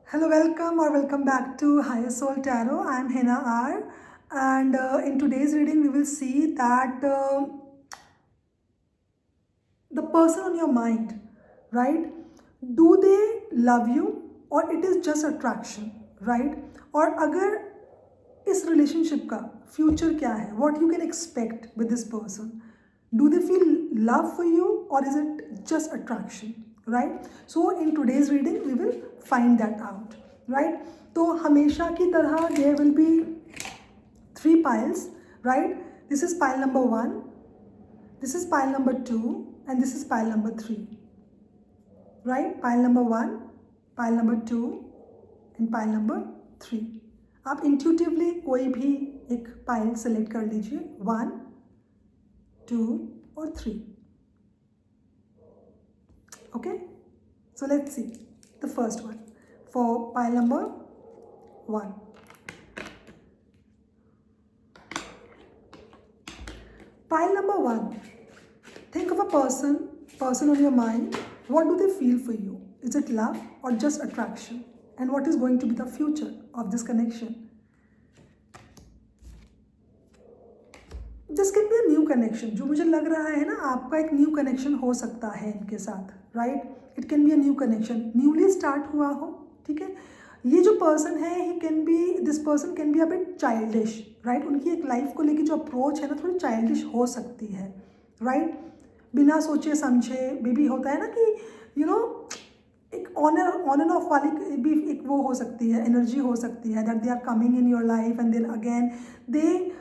Hello, welcome or welcome back to Higher Soul Tarot. I am Hina R. And in today's reading, we will see that the person on your mind, right? Do they love you or it is just attraction, right? और अगर इस relationship का future क्या है, what you can expect with this person? Do they feel love for you or is it just attraction, right? So in today's reading we will find that out, right? तो हमेशा की तरह there will be three piles, right? This is pile number 1, this is pile number 2 and this is pile number 3, right? Pile number 1, pile number 2 and pile number 3. आप intuitively कोई भी एक pile select कर लीजिए, 1, 2 और 3. Okay, so let's see the first one for pile number 1. Pile number 1, think of a person on your mind. What do they feel for you? Is it love or just attraction? And what is going to be the future of this connection? This can be a new connection. जो मुझे लग रहा है ना, आपका एक new connection हो सकता है इनके साथ, right? It can be a new connection, newly start हुआ हो, ठीक है? ये जो पर्सन है, this person can be a bit childish, right? उनकी एक लाइफ को लेके जो अप्रोच है ना, थोड़ी चाइल्डिश हो सकती है, राइट? बिना सोचे समझे बेबी होता है ना कि एक ऑन एंड ऑफ वाली भी एक वो हो सकती है, एनर्जी हो सकती है, that they are coming in your life and then again they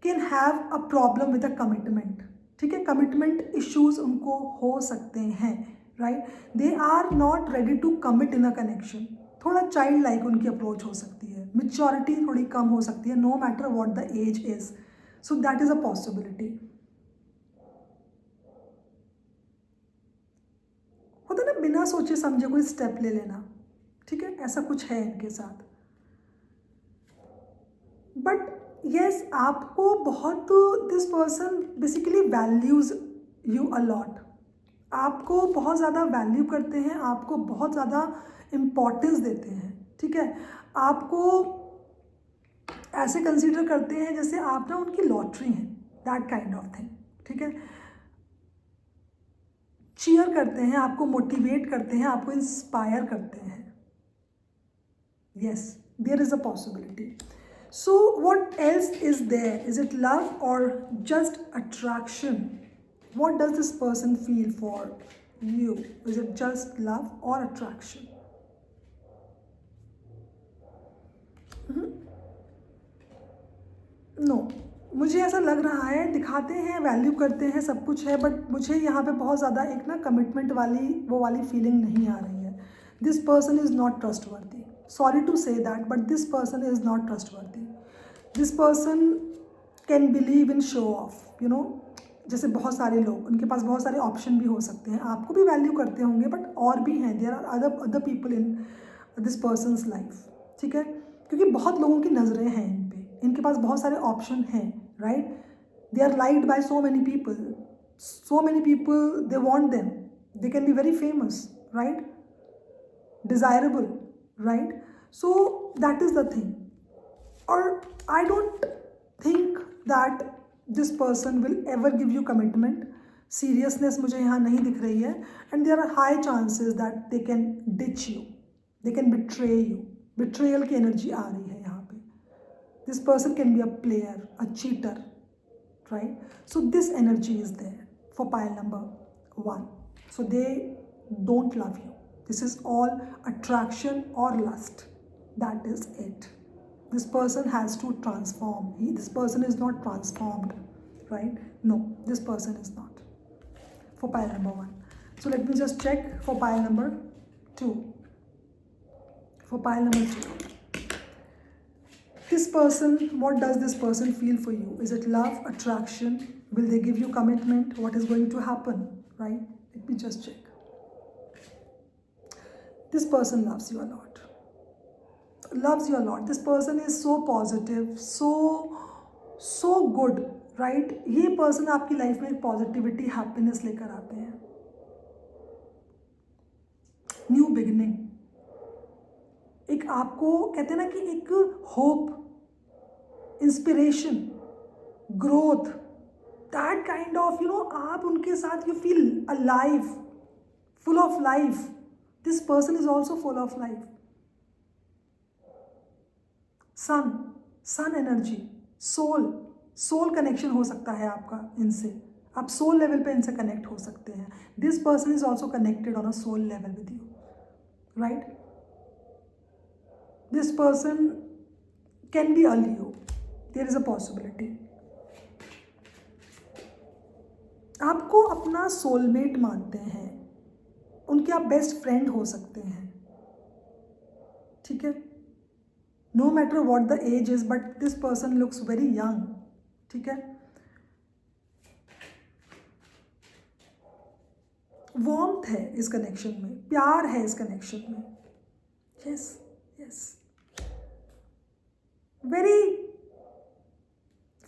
can have a problem with a commitment, ठीक है? कमिटमेंट इश्यूज उनको हो सकते हैं, right? They are not ready to commit in a connection. थोड़ा चाइल्ड लाइक उनकी approach हो सकती है, मेच्योरिटी थोड़ी कम हो सकती है, no matter what the age is. So that is a possibility. होता है ना, बिना सोचे समझे कोई स्टेप ले लेना, ठीक है? ऐसा कुछ है इनके साथ. बट यस, आपको बहुत, this person basically values you a lot. आपको बहुत ज़्यादा वैल्यू करते हैं, आपको बहुत ज़्यादा इम्पोर्टेंस देते हैं, ठीक है? आपको ऐसे कंसिडर करते हैं जैसे आप ना उनकी लॉटरी हैं, दैट काइंड ऑफ थिंग, ठीक है? चीयर करते हैं, आपको मोटिवेट करते हैं, आपको इंस्पायर करते हैं. Yes, there is a possibility. So what else is there? Is it love or just attraction? What does this person feel for you? Is it just love or attraction? No. मुझे ऐसा लग रहा है, दिखाते हैं, value करते हैं, सब कुछ है, बट मुझे यहाँ पे बहुत ज़्यादा एक ना कमिटमेंट वाली वो वाली फीलिंग नहीं आ रही है. This person is not trustworthy. Sorry to say that, but this person is not trustworthy. This person can believe in show off, जैसे बहुत सारे लोग, उनके पास बहुत सारे ऑप्शन भी हो सकते हैं, आपको भी वैल्यू करते होंगे, बट और भी हैं, there are other people in this person's life, ठीक है? क्योंकि बहुत लोगों की नज़रें हैं इन पे, इनके पास बहुत सारे ऑप्शन हैं, right? They are liked by so many people they want them, they can be very famous, right? Desirable, right? So that is the thing. Or I don't think that this person will ever give you commitment. Seriousness मुझे यहाँ नहीं दिख रही है. And there are high chances that they can ditch you, they can betray you. Betrayal की energy आ रही है यहाँ पे. This person can be a player, a cheater, right? So this energy is there for pile number 1. So they don't love you. This is all attraction or lust. That is it. This person has to transform. This person is not transformed, right? No, this person is not. For pile number 1. So let me just check for pile number 2. For pile number 2. This person, what does this person feel for you? Is it love, attraction? Will they give you commitment? What is going to happen, right? Let me just check. This person loves you a lot. Loves you a lot. This person is so positive, so good, right? ये person आपकी life में positivity, happiness लेकर आते हैं. New beginning, एक आपको कहते हैं ना कि एक hope, inspiration, growth, that kind of आप उनके साथ you feel alive, full of life. This person is also full of life. Sun energy, soul connection हो सकता है आपका इनसे. आप सोल लेवल पे इनसे कनेक्ट हो सकते हैं. This person is also connected on a soul level with you, right. This person can be a Leo. There is a possibility. आपको अपना सोलमेट मानते हैं, उनके आप बेस्ट फ्रेंड हो सकते हैं, ठीक है. No matter what the age is, but this person looks very young, ठीक है. वार्मथ है इस कनेक्शन में, प्यार है इस कनेक्शन में. Yes yes, very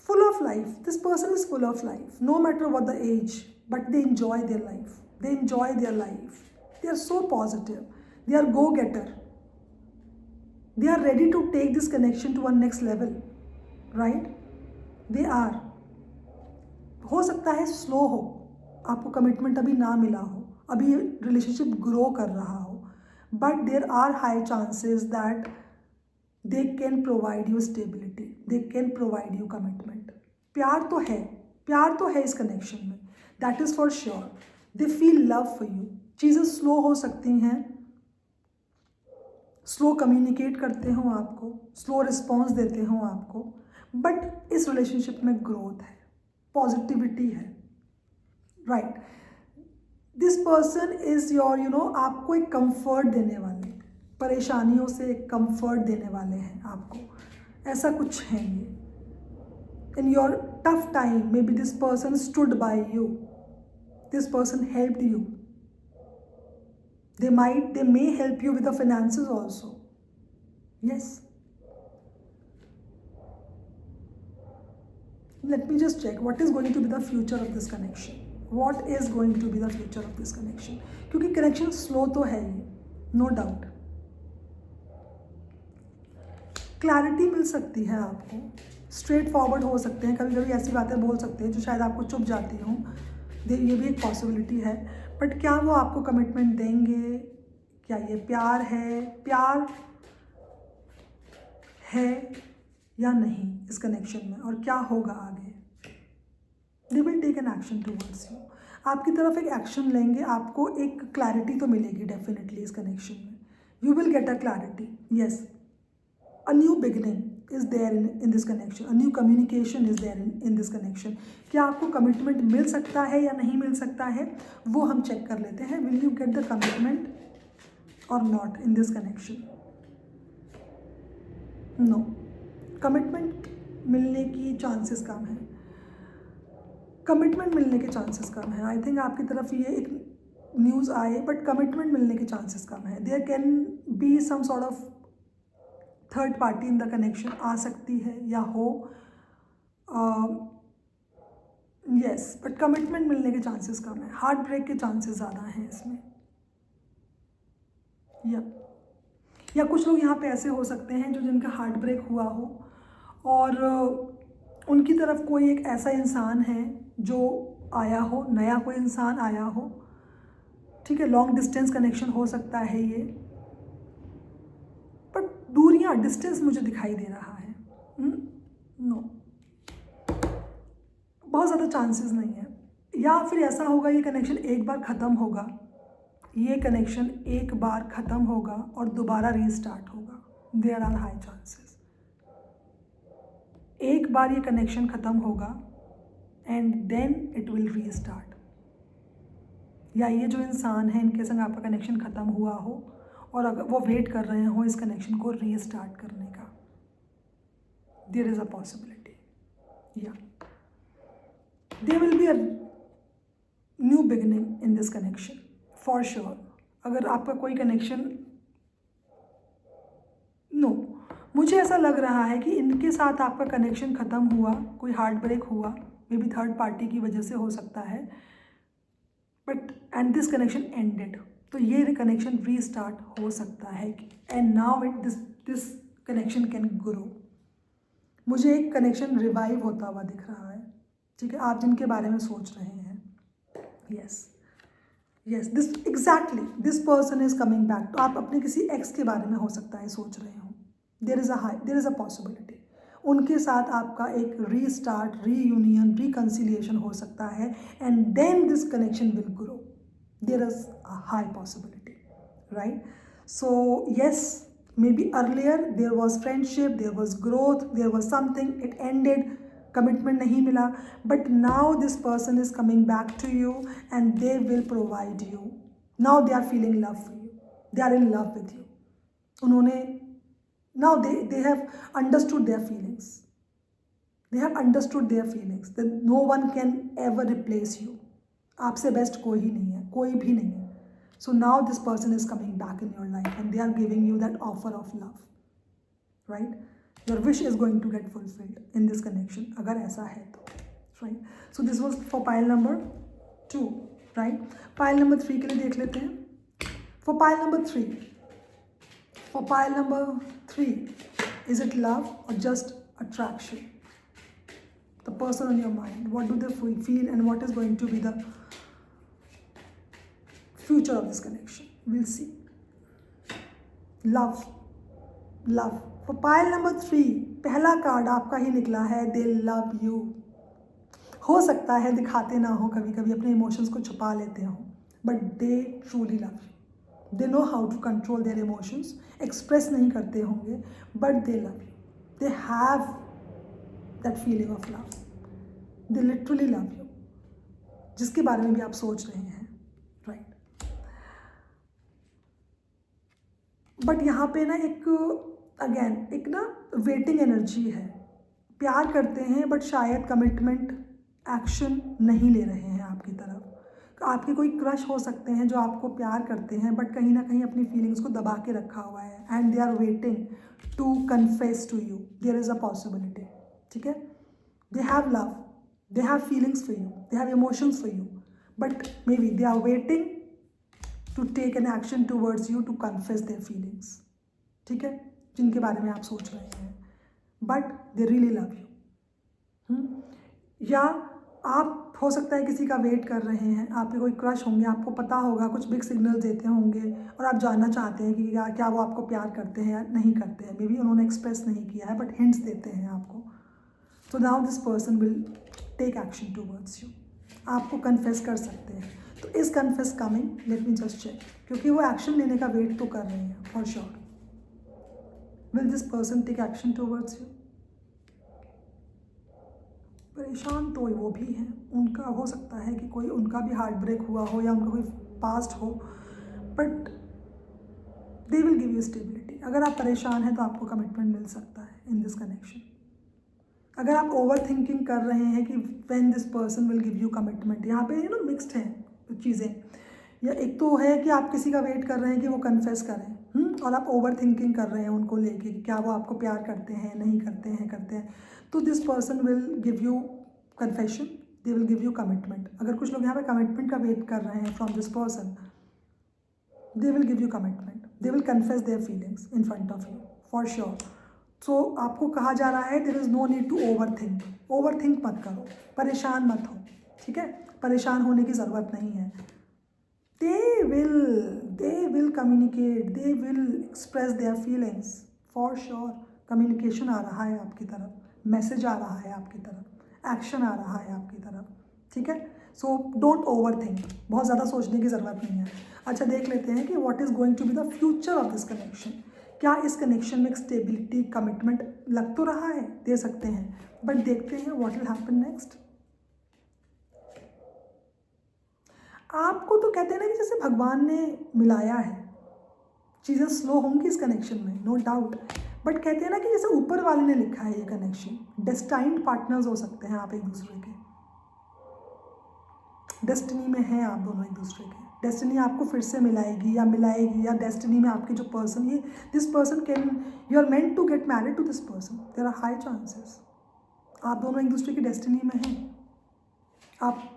full of life. This person is full of life, no matter what the age, but they enjoy their life. They enjoy their life. They are so positive. They are go-getter. They are ready to take this connection to a next level, right? They are. हो सकता है slow हो, आपको commitment अभी ना मिला हो, अभी रिलेशनशिप ग्रो कर रहा हो, but there are high chances that they can provide you stability, they can provide you commitment. प्यार तो है इस कनेक्शन में, that is for sure. they feel love for you. चीज़ें स्लो हो सकती हैं, स्लो कम्युनिकेट करते हो आपको, स्लो रिस्पॉन्स देते हो आपको, बट इस रिलेशनशिप में ग्रोथ है, पॉजिटिविटी है, right. This person is your आपको एक कंफर्ट देने वाले, परेशानियों से एक कंफर्ट देने वाले हैं आपको, ऐसा कुछ है ये. In your tough time may be this person stood by you, this person helped you. they may help you with the finances also. Yes, let me just check what is going to be the future of this connection. What is going to be the future of this connection? क्योंकि connection slow तो है ये, no doubt. Clarity मिल सकती है आपको, straight forward हो सकते हैं, कभी कभी ऐसी बातें बोल सकते हैं जो शायद आपको चुभ जाती हों, ये भी एक पॉसिबिलिटी है. बट क्या वो आपको कमिटमेंट देंगे? क्या ये प्यार है या नहीं इस कनेक्शन में, और क्या होगा आगे? They will take an action towards you. आपकी तरफ एक एक्शन लेंगे, आपको एक क्लैरिटी तो मिलेगी डेफिनेटली इस कनेक्शन में. You will get a clarity. Yes, a new beginning is there in this connection, a new communication is there in this connection. क्या आपको कमिटमेंट मिल सकता है या नहीं मिल सकता है, वो हम चेक कर लेते हैं. will you get the commitment or not in this connection? no, commitment मिलने की चांसेस कम है, कमिटमेंट मिलने के चांसेस कम है. आई थिंक आपकी तरफ ये एक न्यूज़ आए, बट कमिटमेंट मिलने के चांसेस कम है. There can be some sort of third party in the connection, आ सकती है या हो, यस, बट कमिटमेंट मिलने के चांसेस कम है. हार्ट ब्रेक के चांसेस ज़्यादा हैं इसमें. या कुछ लोग यहाँ पे ऐसे हो सकते हैं जो जिनका हार्ट ब्रेक हुआ हो, और उनकी तरफ कोई एक ऐसा इंसान है जो आया हो, नया कोई इंसान आया हो, ठीक है. लॉन्ग डिस्टेंस कनेक्शन हो सकता है ये, बट दूरियां, डिस्टेंस मुझे दिखाई दे रहा है. नो, बहुत ज़्यादा चांसेस नहीं है. या फिर ऐसा होगा ये कनेक्शन एक बार ख़त्म होगा, ये कनेक्शन एक बार ख़त्म होगा और दोबारा रीस्टार्ट होगा. There are high chances. एक बार ये कनेक्शन ख़त्म होगा and then it will restart. या ये जो इंसान है, इनके संग आपका कनेक्शन ख़त्म हुआ हो और अगर वो वेट कर रहे हो इस कनेक्शन को रीस्टार्ट करने का, देयर इज़ अ पॉसिबिलिटी. या there will be a new beginning in this connection for sure. अगर आपका कोई कनेक्शन, मुझे ऐसा लग रहा है कि इनके साथ आपका कनेक्शन ख़त्म हुआ, कोई हार्ट ब्रेक हुआ, मे बी थर्ड पार्टी की वजह से हो सकता है, but and this connection ended. तो ये कनेक्शन रीस्टार्ट हो सकता है and now it this connection can grow. मुझे एक कनेक्शन रिवाइव होता हुआ दिख रहा है, ठीक है, आप जिनके बारे में सोच रहे हैं। Yes this exactly this person is coming back. तो आप अपने किसी एक्स के बारे में हो सकता है सोच रहे हो। देर इज़ अ पॉसिबिलिटी उनके साथ आपका एक रीस्टार्ट, रीयूनियन, रिकन्सिलिएशन हो सकता है and then this connection will grow. There is a high possibility, right? So yes, maybe earlier there was friendship, there was growth, there was something, it ended, commitment नहीं मिला, but now this person is coming back to you and they will provide you. Now they are feeling love for you, they are in love with you. उन्होंने now they have understood their feelings, that no one can ever replace you. आपसे best कोई ही नहीं है, कोई भी नहीं है. So now this person is coming back in your life and they are giving you that offer of love, right? Your wish is going to get fulfilled in this connection, अगर ऐसा है तो, right? So this was for pile number 2, right? Pile number 3 के लिए देख लेते हैं. For pile number 3, is it love or just attraction? The person on your mind, what do they feel and what is going to be the future of this connection? We'll see. Love. For pile number 3, पहला card आपका ही निकला है, they love you. हो सकता है दिखाते ना हो, कभी कभी अपने इमोशंस को छुपा लेते हो, but they truly love you. They know how to control their emotions, express नहीं करते होंगे, but they love you. They have that feeling of love. They literally love you. जिसके बारे में भी आप सोच रहे हैं, right? बट यहाँ पे ना एक ना वेटिंग एनर्जी है. प्यार करते हैं बट शायद कमिटमेंट, एक्शन नहीं ले रहे हैं आपकी तरफ. आपके कोई क्रश हो सकते हैं जो आपको प्यार करते हैं बट कहीं ना कहीं अपनी फीलिंग्स को दबा के रखा हुआ है and they are waiting to confess to you. There is a possibility, ठीक है? They have love, they have feelings for you, they have emotions for you, but maybe they are waiting to take an action towards you to confess their feelings, ठीक है, जिनके बारे में आप सोच रहे हैं, but they really love you. या आप हो सकता है किसी का वेट कर रहे हैं, आपके कोई क्रश होंगे, आपको पता होगा, कुछ बिग सिग्नल देते होंगे और आप जानना चाहते हैं कि क्या वो आपको प्यार करते हैं या नहीं करते हैं. मे बी उन्होंने एक्सप्रेस नहीं किया है बट हिंट्स देते हैं आपको. So now this person will take action towards you. आपको कन्फेस कर सकते हैं. तो is confess coming? Let me just check, क्योंकि वो एक्शन लेने का वेट तो कर रहे हैं for sure. Will this person take action towards you? परेशान तो वो भी हैं, उनका हो सकता है कि कोई उनका भी हार्ट ब्रेक हुआ हो या उनका कोई पास्ट हो, but they will give you stability. अगर आप परेशान हैं तो आपको कमिटमेंट मिल सकता है इन दिस कनेक्शन. अगर आप ओवर थिंकिंग कर रहे हैं कि when this person will give you commitment, यहाँ पे मिक्स्ड हैं चीज़ें. या एक तो है कि आप किसी का वेट कर रहे हैं कि वो कन्फेस करें, और आप ओवर थिंकिंग कर रहे हैं उनको लेके कि क्या वो आपको प्यार करते हैं, नहीं करते हैं. तो this person will give you confession, they will give you commitment. अगर कुछ लोग यहाँ पे कमिटमेंट का वेट कर रहे हैं from this person, they will give you commitment, they will confess their feelings in front of you for sure. So आपको कहा जा रहा है there is no need to overthink मत करो, परेशान मत हो, ठीक है? परेशान होने की ज़रूरत नहीं है. They will communicate, they will express their feelings for sure. Communication आ रहा है आपकी तरफ, मैसेज आ रहा है आपकी तरफ, एक्शन आ रहा है आपकी तरफ, ठीक है? सो डोंट ओवर थिंक, बहुत ज़्यादा सोचने की ज़रूरत नहीं है. अच्छा, देख लेते हैं कि what is going to be the future of this connection. क्या इस कनेक्शन में एक स्टेबिलिटी, कमिटमेंट लग तो रहा है, दे सकते हैं, बट देखते हैं व्हाट विल हैपन नेक्स्ट. आपको तो कहते हैं ना कि जैसे भगवान ने मिलाया है, चीज़ें स्लो होंगी इस कनेक्शन में, नो डाउट, बट कहते हैं ना कि जैसे ऊपर वाले ने लिखा है ये कनेक्शन. डेस्टाइन्ड पार्टनर्स हो सकते हैं आप एक दूसरे के, डेस्टिनी में हैं आप दोनों एक दूसरे के. डेस्टिनी आपको फिर से मिलाएगी, या डेस्टिनी में आपके जो पर्सन, ये this person can, you are meant to get married to this person. There are high chances आप दोनों एक दूसरे की डेस्टिनी में हैं. आप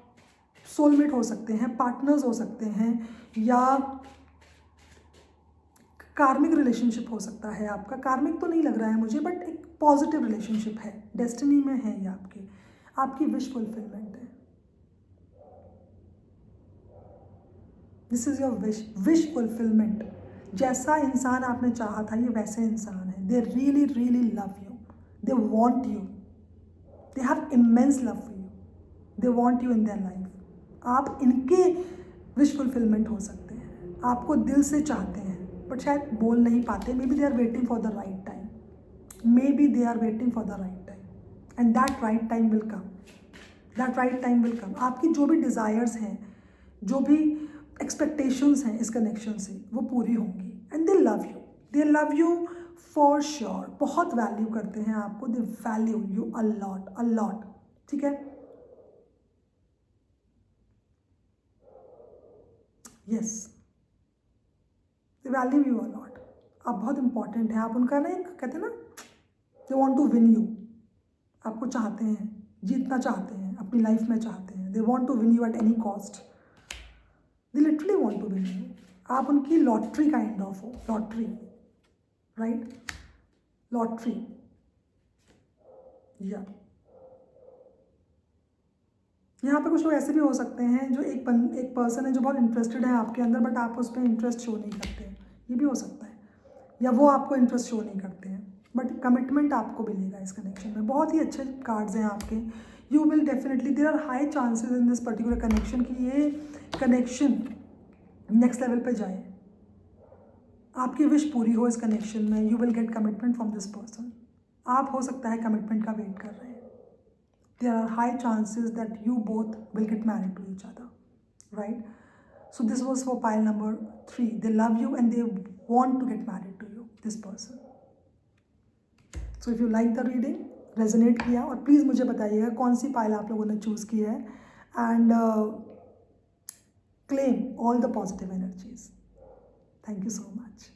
सोलमेट हो सकते हैं, पार्टनर्स हो सकते हैं, या कार्मिक रिलेशनशिप हो सकता है आपका, कार्मिक तो नहीं लग रहा है मुझे, बट एक पॉजिटिव रिलेशनशिप है, डेस्टिनी में है ये आपकी विश फुलफिलमेंट है। This is your wish fulfilment. जैसा इंसान आपने चाहा था ये वैसे इंसान है। They really really love you, they want you, they have immense love for you, they want you in their life. आप इनके विश फुलफिलमेंट हो सकते हैं, आपको दिल से चाहते हैं बट शायद बोल नहीं पाते। Maybe they are waiting for the right time, maybe they are waiting for the right time, and that right time will come, that right time will come. आपकी जो भी डिज़ायर्स हैं, जो भी एक्सपेक्टेशंस हैं इस connection से, वो पूरी होंगी। And they love you for sure, बहुत वैल्यू करते हैं आपको, दे वैल्यू यू अ लॉट, ठीक है। Yes, they value you a lot, आप बहुत इंपॉर्टेंट हैं। आप उनका ना, एक कहते हैं ना, they want to win you, आपको चाहते हैं, जीतना चाहते हैं, अपनी लाइफ में चाहते हैं। They want to win you at any cost, they literally want to win you. आप उनकी लॉटरी काइंड ऑफ हो, लॉटरी, राइट, लॉटरी, या यहाँ पे कुछ लोग ऐसे भी हो सकते हैं जो एक पर्सन है जो बहुत इंटरेस्टेड है आपके अंदर, बट आप उस पर इंटरेस्ट शो नहीं करते हैं, ये भी हो सकता है। या वो आपको इंटरेस्ट शो नहीं करते हैं, बट कमिटमेंट आपको मिलेगा इस कनेक्शन में। बहुत ही अच्छे कार्ड्स हैं आपके। You will definitely, there are high chances in this particular connection कि ये कनेक्शन नेक्स्ट लेवल पे जाए, आपकी विश पूरी हो इस कनेक्शन में। You will get commitment from this person. आप हो सकता है कमिटमेंट का वेट कर रहे हैं। There are high chances that you both will get married to each other, right? So this was for pile number 3. They love you and they want to get married to you, this person. So if you like the reading, resonate किया, और please मुझे बताइएगा कौन सी pile आप लोगों ने choose की है, and claim all the positive energies. Thank you so much.